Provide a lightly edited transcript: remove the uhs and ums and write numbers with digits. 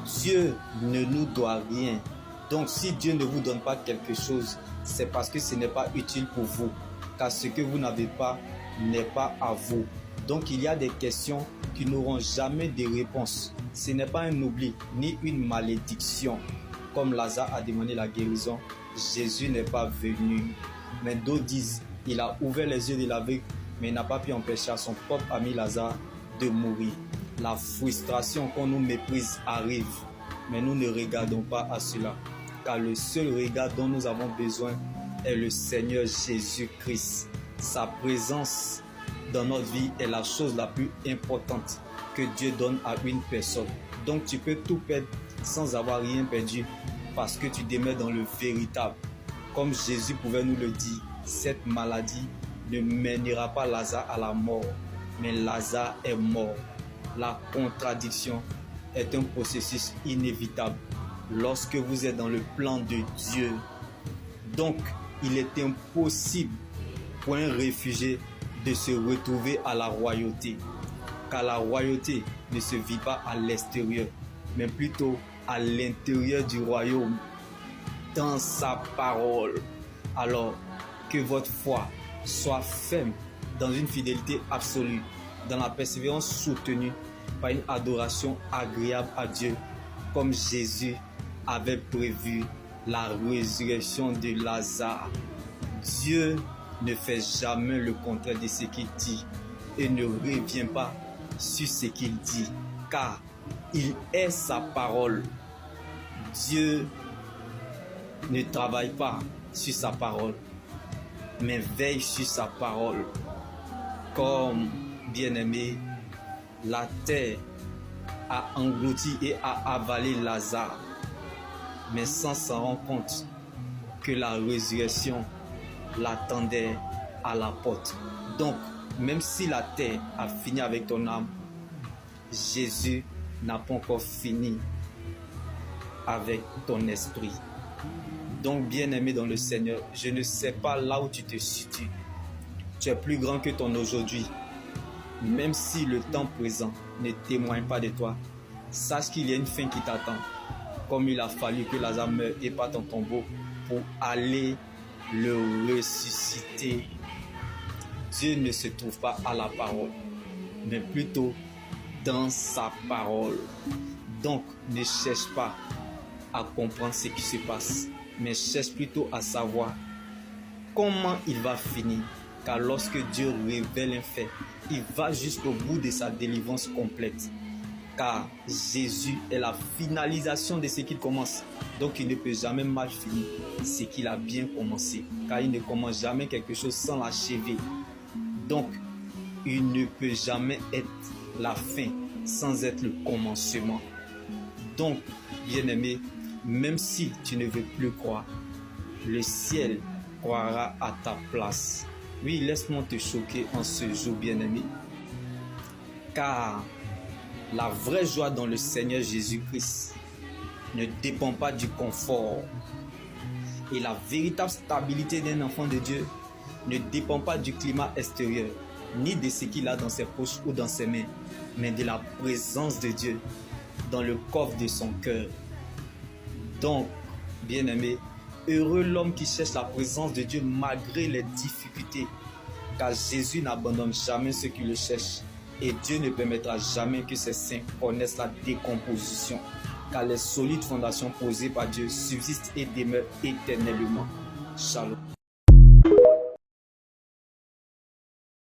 Dieu ne nous doit rien. Donc si Dieu ne vous donne pas quelque chose, c'est parce que ce n'est pas utile pour vous. Car ce que vous n'avez pas n'est pas à vous. Donc il y a des questions qui n'auront jamais de réponse. Ce n'est pas un oubli ni une malédiction. Comme Lazare a demandé la guérison, Jésus n'est pas venu. Mais d'autres disent, il a ouvert les yeux de l'aveugle, mais il n'a pas pu empêcher à son propre ami Lazare de mourir. La frustration qu'on nous méprise arrive, mais nous ne regardons pas à cela. Car le seul regard dont nous avons besoin est le Seigneur Jésus-Christ. Sa présence dans notre vie est la chose la plus importante que Dieu donne à une personne. Donc tu peux tout perdre sans avoir rien perdu parce que tu demeures dans le véritable. Comme Jésus pouvait nous le dire, cette maladie ne mènera pas Lazare à la mort, mais Lazare est mort. La contradiction est un processus inévitable lorsque vous êtes dans le plan de Dieu. Donc, il est impossible pour un réfugié de se retrouver à la royauté, car la royauté ne se vit pas à l'extérieur, mais plutôt à l'intérieur du royaume, dans sa parole. Alors, que votre foi soit ferme dans une fidélité absolue, dans la persévérance soutenue par une adoration agréable à Dieu, comme Jésus avait prévu la résurrection de Lazare. Dieu ne fait jamais le contraire de ce qu'il dit et ne revient pas sur ce qu'il dit, car il est sa parole. Dieu ne travaille pas sur sa parole, mais veille sur sa parole. Comme bien-aimé, la terre a englouti et a avalé Lazare, mais sans s'en rendre compte que la résurrection l'attendait à la porte. Donc, même si la terre a fini avec ton âme, Jésus n'a pas encore fini avec ton esprit. Donc, bien-aimé dans le Seigneur, je ne sais pas là où tu te situes. Tu es plus grand que ton aujourd'hui. Même si le temps présent ne témoigne pas de toi, sache qu'il y a une fin qui t'attend. Comme il a fallu que Lazare meure et parte en tombeau pour aller le ressusciter. Dieu ne se trouve pas à la parole, mais plutôt dans sa parole. Donc, ne cherche pas à comprendre ce qui se passe, mais cherche plutôt à savoir comment il va finir. Car lorsque Dieu révèle un fait, il va jusqu'au bout de sa délivrance complète. Car Jésus est la finalisation de ce qu'il commence. Donc il ne peut jamais mal finir ce qu'il a bien commencé. Car il ne commence jamais quelque chose sans l'achever. Donc il ne peut jamais être la fin sans être le commencement. Donc, bien-aimé, même si tu ne veux plus croire, le ciel croira à ta place. Oui, laisse-moi te choquer en ce jour, bien-aimé. Car la vraie joie dans le Seigneur Jésus-Christ ne dépend pas du confort. Et la véritable stabilité d'un enfant de Dieu ne dépend pas du climat extérieur, ni de ce qu'il a dans ses poches ou dans ses mains, mais de la présence de Dieu dans le coffre de son cœur. Donc, bien-aimé, heureux l'homme qui cherche la présence de Dieu malgré les difficultés, car Jésus n'abandonne jamais ceux qui le cherchent et Dieu ne permettra jamais que ses saints connaissent la décomposition, car les solides fondations posées par Dieu subsistent et demeurent éternellement. Shalom.